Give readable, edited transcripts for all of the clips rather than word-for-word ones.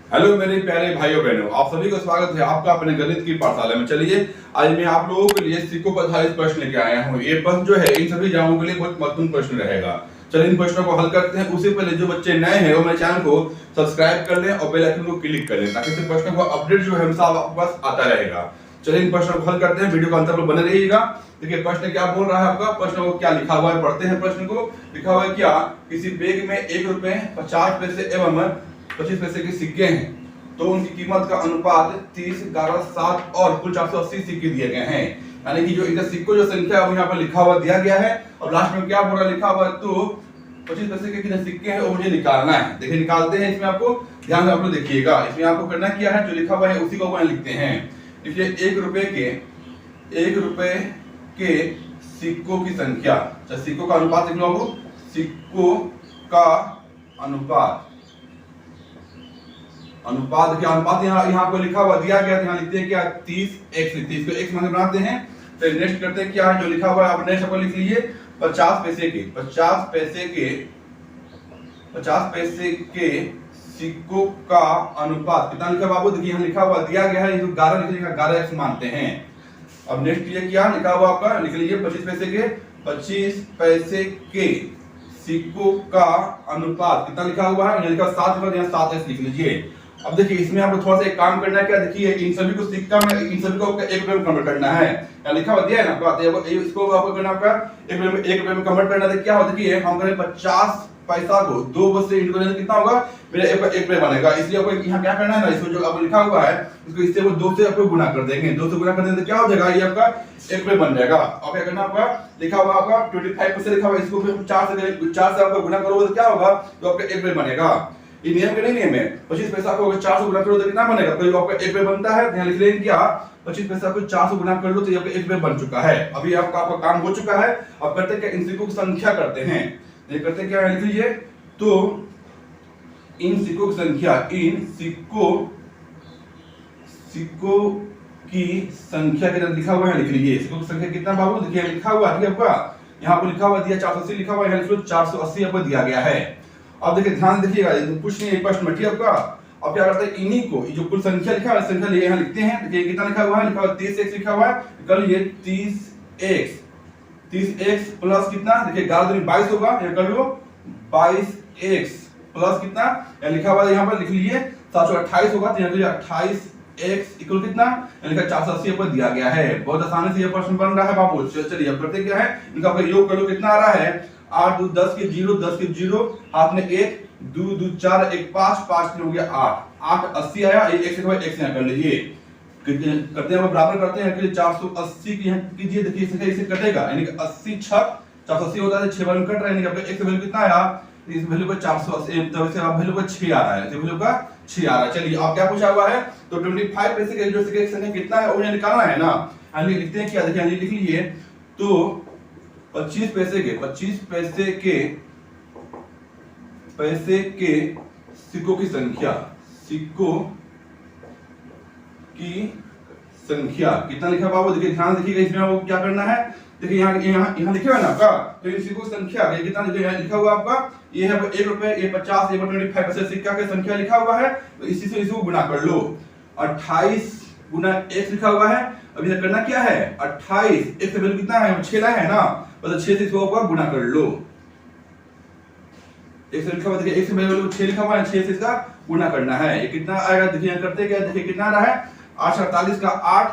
Hello मेरे प्यारे भाइयों बहनों, आप सभी को स्वागत है आपका अपने गणित की पाठशाला में। चलिए आज मैं आप लोगों के लिए सिक्कों पर आधारित प्रश्न लेके आया हूँ। ये प्रश्न जो है इन सभी एग्जामों के लिए बहुत महत्वपूर्ण प्रश्न रहेगा। चलिए इन प्रश्नों को हल करते हैं। उससे पहले जो बच्चे नए हैं वो मेरे चैनल को सब्सक्राइब कर लें और बेल आइकन को क्लिक कर लें ताकि इस प्रश्नों का अपडेट जो है हमेशा आपके पास आता रहेगा। चलिए इन प्रश्नों को हल करते हैं, वीडियो को अंत तक बने रहिएगा। देखिए प्रश्न क्या बोल रहा है आपका, प्रश्न को क्या लिखा हुआ है पढ़ते हैं। प्रश्न को लिखा हुआ है क्या, किसी बैग में 1 रुपए 50 पैसे एवं 25 पैसे के सिक्के हैं तो उनकी कीमत का अनुपात 30, 11, 7 और कुल 480 सिक्के दिए गए हैं। यानी कि जो इनका सिक्कों जो संख्या है वो यहाँ पर लिखा हुआ दिया गया है और लास्ट में क्या बोल रहा लिखा हुआ है, तो 25 पैसे के कितने सिक्के हैं वो मुझे निकालना है। देखिए निकालते हैं। इसमें आपको ध्यान से आप लोग देखिएगा, इसमें आपको करना क्या है, जो लिखा हुआ है उसी को अपन लिखते हैं। इसलिए 1 रुपए के सिक्कों की संख्या, सिक्कों का अनुपात लिख लो आपको, सिक्कों का अनुपात क्या अनुपात यहाँ पर लिखा हुआ दिया गया, यहाँ लिखते हैं क्या 30x, 30 को x मान बनाते हैं। तो नेक्स्ट करते हैं क्या है, जो लिखा हुआ है आप नेक्स्ट अपन लिख लीजिए 50 पैसे के सिक्कों का अनुपात कितना लिखा बाबू, देखिए यहाँ लिखा हुआ दिया गया है, 11 लिखिएगा, 11x मानते हैं। अब नेक्स्ट ये क्या लिखा हुआ आपका, लिख लीजिए 25 पैसे के सिक्कों का अनुपात कितना लिखा हुआ है, लिखा 7, यहाँ 7x लिख लीजिए। अब देखिए इसमें आपको थोड़ा सा एक काम करना है, क्या देखिए इन सभी को सिक्का में, इन सभी को 1 रुपए में कन्वर्ट करना है। यहाँ लिखा हुआ दिया है ना आपका, इसको आपको करना आपका 1 रुपए में कन्वर्ट करना है। क्या होता है, देखिए हम करें 50 पैसा को 2 से इंटू करें कितना होगा, मेरा 1 रुपए बनेगा। इसलिए आपको यहाँ क्या करना है ना, इसको जो अब लिखा हुआ है इसको इससे वो 2 से आपको गुणा कर देंगे। 2 से गुणा कर देंगे तो क्या हो जाएगा, ये आपका 1 रुपए बन जाएगा। अब क्या करना आपका, लिखा हुआ आपका 25 लिखा हुआ, इसको 4 से आपको गुणा करोगे तो क्या होगा, तो आपका 1 रुपए बनेगा। ये नियम के नहीं नियम है, 25 पैसा को 4 से गुणा करो तो कितना बनेगा, तो आपका 1 रुपए बनता है। यहाँ लिख लेंगे क्या, 25 पैसा को 4 से गुणा कर लो तो ये आपका 1 रुपए बन चुका है। अभी आपका काम हो चुका है। अब करते क्या, इन सिक्कों की संख्या करते हैं। ये करते क्या है, लिख लीजिए, तो इन सिक्कों की संख्या, इन सिक्कों की संख्या कितना लिखा हुआ है, लिख लीजिए सिक्कों की संख्या कितना बाबू, देखिए लिखा हुआ है आपका, यहाँ पर लिखा हुआ दिया 480 लिखा हुआ है, लिख लो 480 आपको दिया गया है। अब देखिए ध्यान देखिएगा, कुछ नहीं प्रश्न में ठीक आपका। अब क्या करते हैं, इन्हीं को जो कुल संख्या लिखा है संख्या यहाँ लिखते हैं। देखिए कितना लिखा हुआ है, लिखा हुआ 30x लिखा हुआ है, कर लिए 30x प्लस कितना, देखिए 11 दूनी 22 होगा, ये कर लो 22x प्लस कितना, यहाँ लिखा हुआ है, यहाँ पर लिख लीजिए 728 होगा, तो यहाँ लिखिए 28x इक्वल कितना, लिखा 480 पर दिया गया है। बहुत आसानी से ये प्रश्न बन रहा है बाबू। चलिए अब करते क्या है, इनका योग कर लो, कितना आ रहा है, 8 2 10 के 0, 10 के 0, हाथ में 1, 2 2 4, 1 5, 5 हो गया 8 80 आया। ये x यहाँ कर लीजिए, करते हैं बराबर करते हैं, 480 की यहाँ कीजिए, देखिए इसे कटेगा, यानी कि 80 6 480 होता है, 6 वैल्यू कट रहा है, यानी कि आपका x वैल्यू कितना आया, इस वैल्यू का 480, तो इसे आप वैल्यू का 6 आ रहा है, तो वैल्यू का 6 आ रहा है। चलिए अब क्या पूछा हुआ है, तो 25 पैसे के जो सिक्के की संख्या कितना है वो मुझे निकालना है ना। यानी लिखते हैं क्या, देखिए लिख लीजिए, तो 25 पैसे के सिक्कों की संख्या कितना लिखा बाबू, देखिए ध्यान देखिएगा, इसमें वो क्या करना है, देखिए यहाँ लिखा हुआ है ना आपका, तो इन सिक्कों की संख्या कितना लिखा हुआ आपका, ये है 1 रुपए, ये 50, ये 25 पैसे सिक्का की संख्या लिखा हुआ है, तो इसी से इसको गुणा कर लो। 28 गुना x लिखा हुआ है। अब यह करना क्या है, 28 x से वैल्यू कितना है, 6 है ना, मतलब 6 से इसको गुणा कर लो। x से लिखा हुआ, देखिए x से वैल्यू 6 लिखा हुआ है, 6 से इसका गुणा करना है। ये कितना आएगा, देखिए यहाँ करते क्या, देखिए कितना आ रहा है, 8 48 का 8,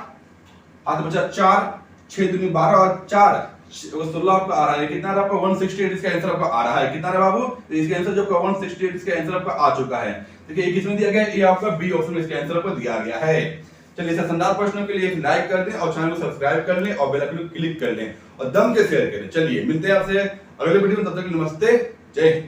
हाथ बचा 4, 6 दूनी 12 और 4 16 आपका आ रहा है। कितना आपका 168 इसका आंसर आपका आ रहा है। कितना रहा बाबू, तो इसका आंसर जो 168 इसका आंसर आपका आ चुका है। देखिए ये किसमें दिया गया है, ये आपका बी ऑप्शन में इसका आंसर आपको दिया गया है। चलिए इस शानदार प्रश्नों के लिए एक लाइक कर दें और चैनल को सब्सक्राइब कर लें और बेल आइकन को क्लिक कर लें और दम के शेयर करें। चलिए मिलते हैं आपसे अगले वीडियो में, तब तक नमस्ते, जय हिंद।